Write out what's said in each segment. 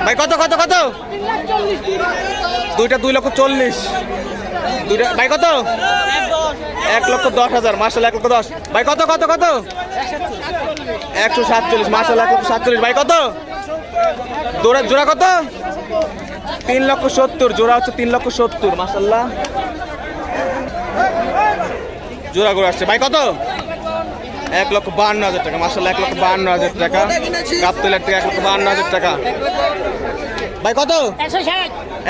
ভাই কত কত কত? দুইটা 2,40,000। দুইটা ভাই কত? 1,10,000। মাশাআল্লাহ 1,10,000। ভাই কত কত কত? 147। মাশাআল্লাহ 147। ভাই কত? জোড়া কত? 3,70,000। জোড়া হচ্ছে 3,70,000। মাশাআল্লাহ জোড়া করে আসছে। ভাই কত? 1,52,000 টাকা। মাশাআল্লাহ 1,52,000 টাকা। গাবতলীর থেকে 1,52,000 টাকা। ভাই কত?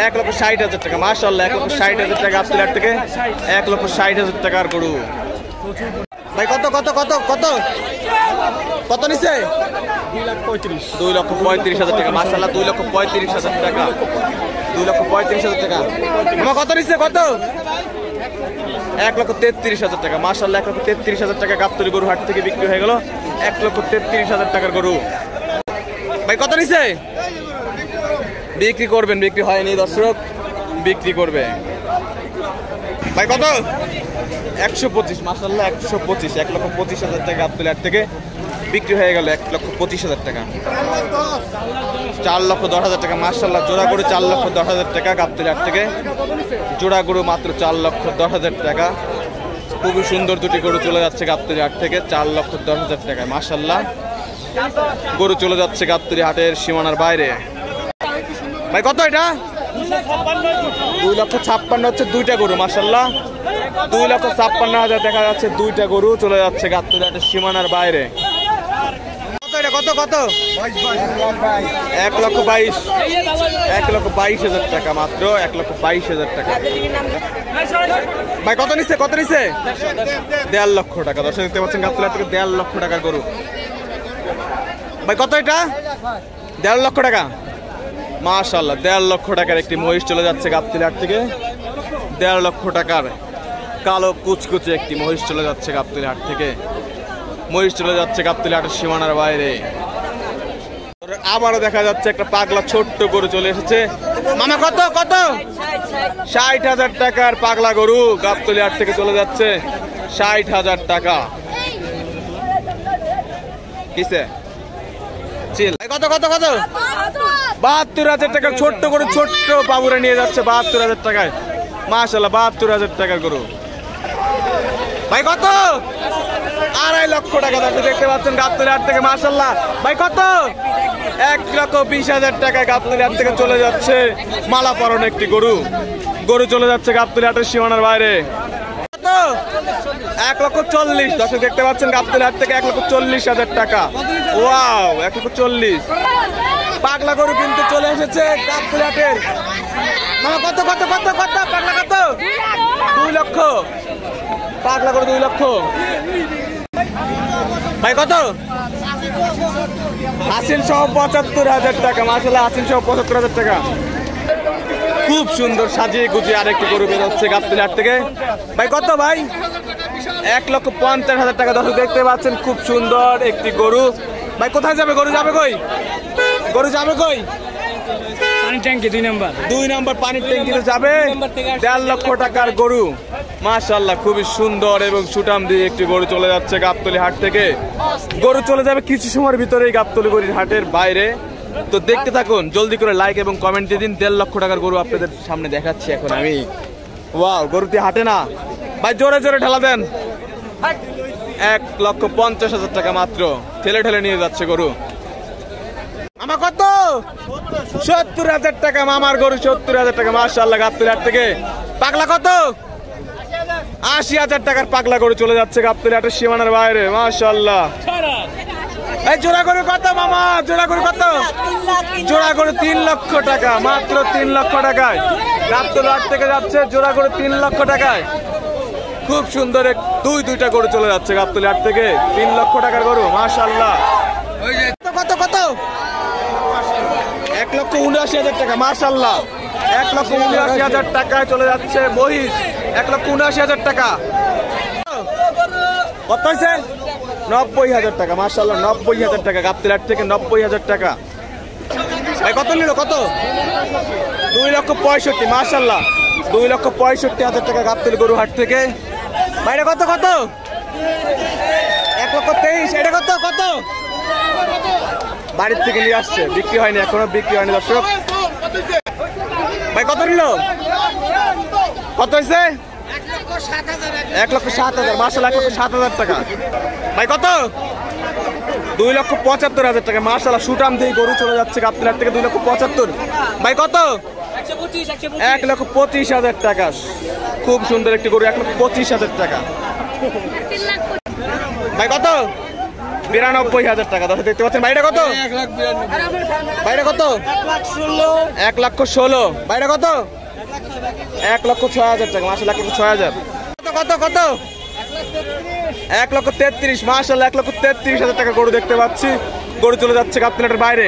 1,60,000 টাকা। মাশাআল্লাহ 1,60,000 টাকা। গাবতলীর থেকে 1,60,000 টাকার গরু। ভাই কত কত কত কত কত নিছে? 2,35,000 টাকা। মাশাআল্লাহ 2,35,000 টাকা। 2,35,000 টাকা। আমার কত নিছে? কত? 1,33,000 টাকা। মাশাআল্লাহ 1,33,000 টাকা গাবতলী গরু হাট থেকে বিক্রি হয়ে গেল। 1,33,000 টাকার গরু। ভাই কত নিছে? বিক্রি করবেন, বিক্রি হয়নি দর্শক, বিক্রি করবে। ভাই কত? 125। মাশাআল্লাহ 125। 1,25,000 টাকা গাবতলী হাট থেকে বিক্রি হয়ে গেল। 1,25,000 টাকা। 4,10,000 টাকা। মাশাআল্লাহ জোড়া গরু 4,10,000 টাকা গাবতলী হাট থেকে। জোড়া গরু মাত্র 4,10,000 টাকা। খুবই সুন্দর দুটি গরু চলে যাচ্ছে গাবতলী হাট থেকে 4,10,000 টাকায়। মাশাআল্লাহ গরু চলে যাচ্ছে গাবতলী হাটের সীমানার বাইরে। ভাই কত এটা? 2,56,000 হচ্ছে দুইটা গরু। মাশাআল্লাহ 2,56,000 দেখা যাচ্ছে দুইটা গরু চলে যাচ্ছে গাবতলী হাটের সীমানার বাইরে। কত কত? 1,22,000। 1,22,000 টাকা মাত্র। 1,22,000 টাকা। ভাই কত নিচ্ছে? কত নিচ্ছে? 1.5 লক্ষ টাকা। দর্শক দেখতে পাচ্ছেন গাবতলী হাট থেকে 1.5 লক্ষ টাকার গরু। ভাই কত এটা? 1.5 লক্ষ টাকা। মাশাআল্লাহ 1.5 লক্ষ টাকার একটি মহিষ চলে যাচ্ছে গাবতলী হাট থেকে। 1.5 লক্ষ টাকার কালো কুচকুচে একটি মহিষ চলে যাচ্ছে গাবতলী হাট থেকে। মহিষ চলে যাচ্ছে গাবতলী হাটের সীমানার বাইরে। আবারও দেখা যাচ্ছে একটা পাগলা ছোট্ট গরু চলে এসেছে। মামা কত কত? 60,000 টাকার পাগলা গরু গাবতলী হাট থেকে চলে যাচ্ছে। 60,000 টাকা। কিসে কত কত কত? 72,000 টাকার ছোট্ট গরু ছোট্ট বাবুরা নিয়ে যাচ্ছে 72,000 টাকায়। মাশাআল্লাহ 72,000 টাকার গরু। ভাই কত? 2.5 লক্ষ টাকা। দেখতে পাচ্ছেন গাবতলী হাট থেকে। মাশাআল্লাহ ভাই কত? 1,20,000 টাকায় গাবতলী হাট থেকে চলে যাচ্ছে মালা পরানো একটি গরু। গরু চলে যাচ্ছে গাবতলী হাটের সীমানার বাইরে। কত? 1,40,000। দর্শক দেখতে পাচ্ছেন গাবতলী হাট থেকে 1,40,000 টাকা। ওয়াও 1,40,000। পাগলা গরু কিন্তু চলে এসেছে গাবতলী হাটের। মামা কত কত কত কত? পাগলা কত? 2 লক্ষ। পাগলা গরু 2 লক্ষ। ভাই কত? আসিল সহ 75,000 টাকা। মাশাআল্লাহ আসিল সহ 75,000 টাকা। খুব সুন্দর সাজিয়ে গুজিয়ে আরেকটি গরু বের হচ্ছে গাবতলী হাট থেকে। ভাই কত ভাই? 1,50,000 টাকা। দর্শক দেখতে পাচ্ছেন খুব সুন্দর একটি গরু। ভাই কোথায় যাবে গরু? যাবে কই? গরু যাবে কই? পানি ট্যাঙ্কি 2 নম্বর পানির ট্যাঙ্কিতে যাবে। 1.5 লক্ষ টাকার গরু। মাশাআল্লাহ খুবই সুন্দর এবং সুটাম দিয়ে একটি গরু চলে যাচ্ছে গাবতলী হাট থেকে। গরু চলে যাবে কিছু সময়ের ভিতরেই গাবতলী গরুর হাটের বাইরে। তো দেখতে থাকুন, জলদি করে লাইক এবং কমেন্ট দিয়ে দিন। 1.5 লক্ষ টাকার গরু আপনাদের সামনে দেখাচ্ছি এখন আমি। ওয়াও গরুটি হাটে না ভাই, জোরে জোরে ঢালা দেন। 1,50,000 টাকা মাত্র। ঠেলে ঠেলে নিয়ে যাচ্ছে গরু। আমার কত? 70,000 টাকা। মামার গরু 70,000 টাকা। মাশাআল্লাহ গাবতলী হাট থেকে। পাগলা কত? 80,000 টাকার পাগলা গরু চলে যাচ্ছে গাবতলী হাটের সীমানার বাইরে। মাশাআল্লাহ। এই জোড়া গরু কত মামা? জোড়া গরু কত? জোড়া গরু 3 লক্ষ টাকা। মাত্র 3 লক্ষ টাকায় গাবতলী হাট থেকে যাচ্ছে জোড়া গরু 3 লক্ষ টাকায়। খুব সুন্দর দুইটা গরু চলে যাচ্ছে গাবতলী হাট থেকে। 3 লক্ষ টাকার গরু। মাশাআল্লাহ। কত কত? 1,79,000 টাকা। মাশাআল্লাহ 1,79,000 টাকায় চলে যাচ্ছে মহিষ। 1,79,000 টাকা। কত হয়েছে? 90,000 টাকা। মাশাআল্লাহ 90,000 টাকা। গাবতলী হাট থেকে 90,000 টাকা। ভাই কত নিল? কত? 2,65,000। মাশাআল্লাহ 2,65,000 টাকা গাবতলী গরু হাট থেকে। ভাইরা কত কত? 1,23,000। এটা কত কত? বাড়ির থেকে নিয়ে আসছে, বিক্রি হয়নি, এখনো বিক্রি হয়নি দর্শক। ভাই কত নিল, কত হয়েছে? 1,07,000, মাশাআল্লাহ 1,07,000 টাকা। ভাই কত? 2,75,000 টাকা, মাশাআল্লাহ সুটাম দিয়ে গরু চলে যাচ্ছে গাবতলী থেকে 2,75,000। ভাই কত? 1,25,000 টাকা, খুব সুন্দর একটি গরু, 1,25,000 টাকা। ভাই কত? 92,000 টাকা। দর্শক দেখতে পাচ্ছেন, বাইরে কত? বাইরে কত? 1,16,000। বাইরে কত? 1,06,000 টাকা, মাশাআল্লাহ 1,06,000। কত কত? 1,33,000, মাশাআল্লাহ 1,33,000 টাকা গরু দেখতে পাচ্ছি। গরু চলে যাচ্ছে গাবতলীর বাইরে।